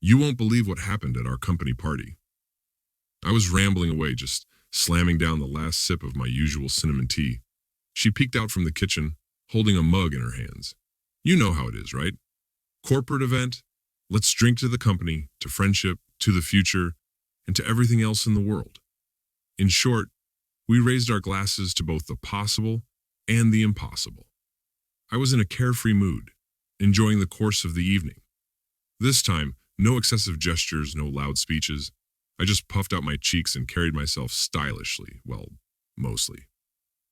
You won't believe what happened at our company party. I was rambling away, just slamming down the last sip of my usual cinnamon tea. She peeked out from the kitchen, holding a mug in her hands. You know how it is, right? Corporate event. Let's drink to the company, to friendship, to the future, and to everything else in the world. In short, we raised our glasses to both the possible and the impossible. I was in a carefree mood, enjoying the course of the evening. This time, no excessive gestures, no loud speeches. I just puffed out my cheeks and carried myself stylishly, well, mostly.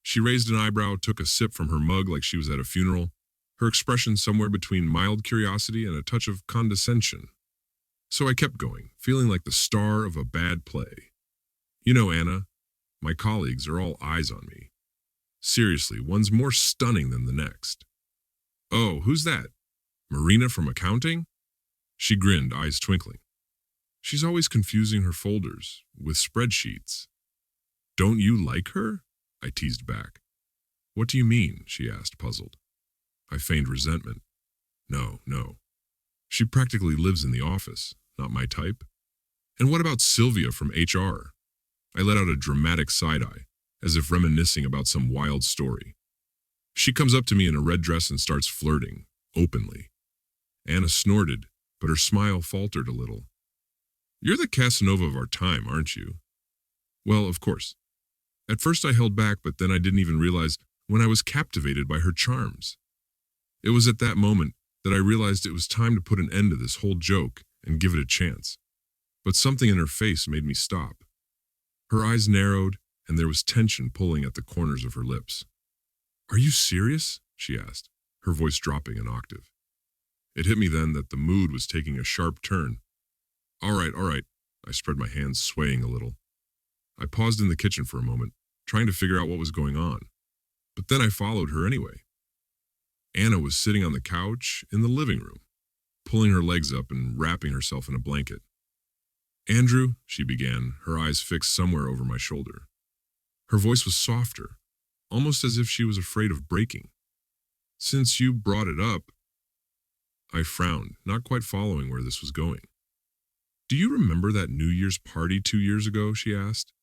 She raised an eyebrow, took a sip from her mug like she was at a funeral, her expression somewhere between mild curiosity and a touch of condescension. So I kept going, feeling like the star of a bad play. You know, Anna, my colleagues are all eyes on me. Seriously, one's more stunning than the next. Oh, who's that? Marina from accounting? She grinned, eyes twinkling. She's always confusing her folders with spreadsheets. Don't you like her? I teased back. What do you mean? She asked, puzzled. I feigned resentment. No. She practically lives in the office, not my type. And what about Sylvia from HR? I let out a dramatic side-eye, as if reminiscing about some wild story. She comes up to me in a red dress and starts flirting, openly. Anna snorted, but her smile faltered a little. You're the Casanova of our time, aren't you? Well, of course. At first I held back, but then I didn't even realize when I was captivated by her charms. It was at that moment that I realized it was time to put an end to this whole joke and give it a chance. But something in her face made me stop. Her eyes narrowed, and there was tension pulling at the corners of her lips. Are you serious? She asked, her voice dropping an octave. It hit me then that the mood was taking a sharp turn. All right, I spread my hands, swaying a little. I paused in the kitchen for a moment, trying to figure out what was going on. But then I followed her anyway. Anna was sitting on the couch in the living room, pulling her legs up and wrapping herself in a blanket. Andrew, she began, her eyes fixed somewhere over my shoulder. Her voice was softer, almost as if she was afraid of breaking. Since you brought it up, I frowned, not quite following where this was going. Do you remember that New Year's party 2 years ago? She asked.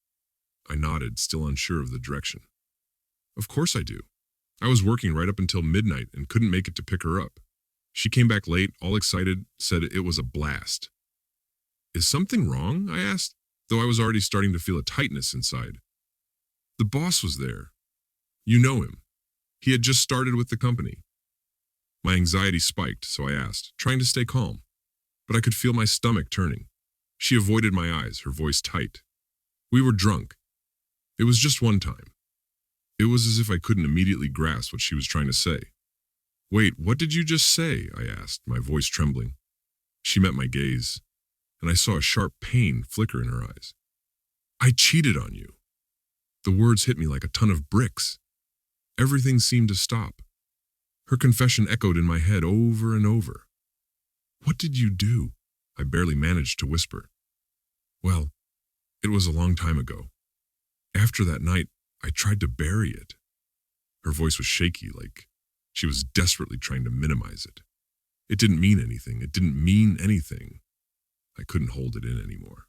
I nodded, still unsure of the direction. Of course I do. I was working right up until midnight and couldn't make it to pick her up. She came back late, all excited, said it was a blast. Is something wrong? I asked, though I was already starting to feel a tightness inside. The boss was there. You know him. He had just started with the company. My anxiety spiked, so I asked, trying to stay calm. But I could feel my stomach turning. She avoided my eyes, her voice tight. We were drunk. It was just one time. It was as if I couldn't immediately grasp what she was trying to say. Wait, what did you just say? I asked, my voice trembling. She met my gaze, and I saw a sharp pain flicker in her eyes. I cheated on you. The words hit me like a ton of bricks. Everything seemed to stop. Her confession echoed in my head over and over. What did you do? I barely managed to whisper. Well, it was a long time ago. After that night, I tried to bury it. Her voice was shaky, like she was desperately trying to minimize it. It didn't mean anything. It didn't mean anything. I couldn't hold it in anymore.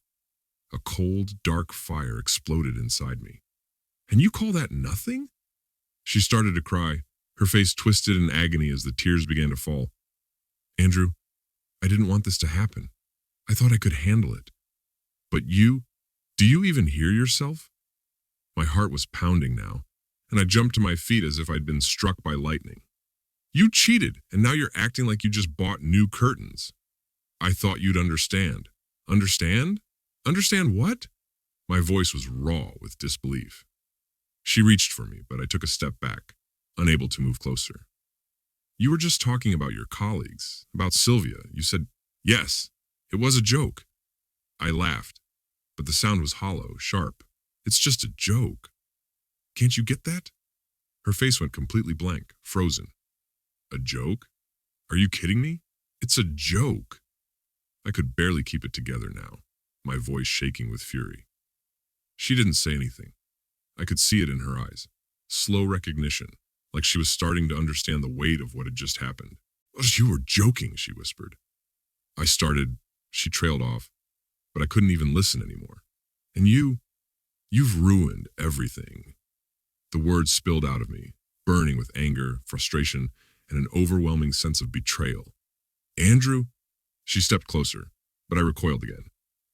A cold, dark fire exploded inside me. And you call that nothing? She started to cry, her face twisted in agony as the tears began to fall. Andrew, I didn't want this to happen. I thought I could handle it. But do you even hear yourself? My heart was pounding now, and I jumped to my feet as if I'd been struck by lightning. You cheated, and now you're acting like you just bought new curtains. I thought you'd understand. Understand? Understand what? My voice was raw with disbelief. She reached for me, but I took a step back, unable to move closer. You were just talking about your colleagues, about Sylvia. You said, yes, it was a joke. I laughed, but the sound was hollow, sharp. It's just a joke. Can't you get that? Her face went completely blank, frozen. A joke? Are you kidding me? It's a joke. I could barely keep it together now, my voice shaking with fury. She didn't say anything. I could see it in her eyes. Slow recognition, like she was starting to understand the weight of what had just happened. You were joking, she whispered. I started She trailed off, but I couldn't even listen anymore. And you've ruined everything. The words spilled out of me, burning with anger, frustration, and an overwhelming sense of betrayal. Andrew? She stepped closer, but I recoiled again.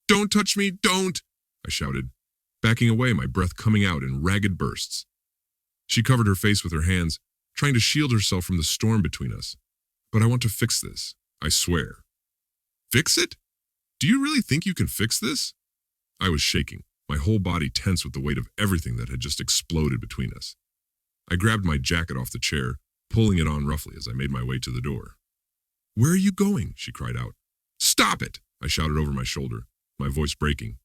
Don't touch me, don't! I shouted, backing away, my breath coming out in ragged bursts. She covered her face with her hands, trying to shield herself from the storm between us. But I want to fix this, I swear. Fix it? Do you really think you can fix this? I was shaking, my whole body tense with the weight of everything that had just exploded between us. I grabbed my jacket off the chair, pulling it on roughly as I made my way to the door. Where are you going? She cried out. Stop it! I shouted over my shoulder, my voice breaking.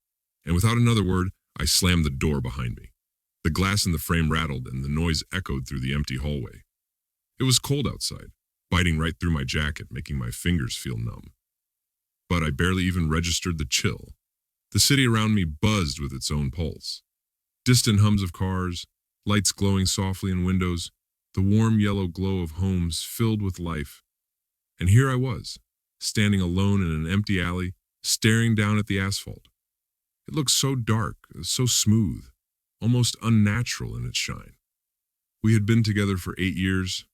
And without another word, I slammed the door behind me. The glass in the frame rattled and the noise echoed through the empty hallway. It was cold outside, biting right through my jacket, making my fingers feel numb. But I barely even registered the chill. The city around me buzzed with its own pulse. Distant hums of cars, lights glowing softly in windows, the warm yellow glow of homes filled with life. And here I was, standing alone in an empty alley, staring down at the asphalt. It looked so dark, so smooth, almost unnatural in its shine. We had been together for 8 years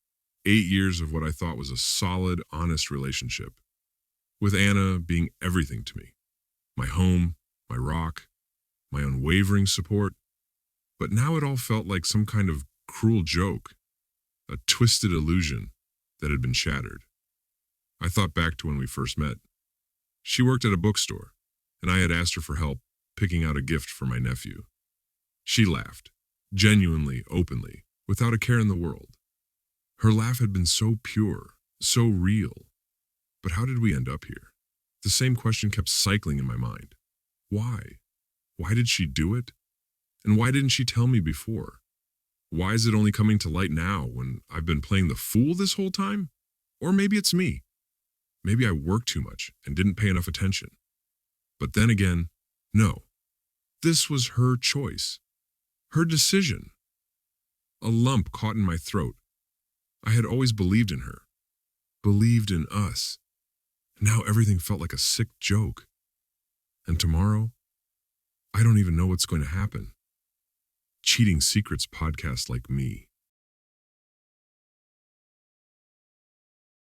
of what I thought was a solid, honest relationship, with Anna being everything to me, my home, my rock, my unwavering support. But now it all felt like some kind of cruel joke, a twisted illusion that had been shattered. I thought back to when we first met. She worked at a bookstore, and I had asked her for help picking out a gift for my nephew. She laughed, genuinely, openly, without a care in the world. Her laugh had been so pure, so real. But how did we end up here? The same question kept cycling in my mind. Why? Why did she do it? And why didn't she tell me before? Why is it only coming to light now when I've been playing the fool this whole time? Or maybe it's me. Maybe I worked too much and didn't pay enough attention. But then again, no. This was her choice. Her decision. A lump caught in my throat. I had always believed in her. Believed in us. Now everything felt like a sick joke. And tomorrow, I don't even know what's going to happen. Cheating Secrets podcast like me.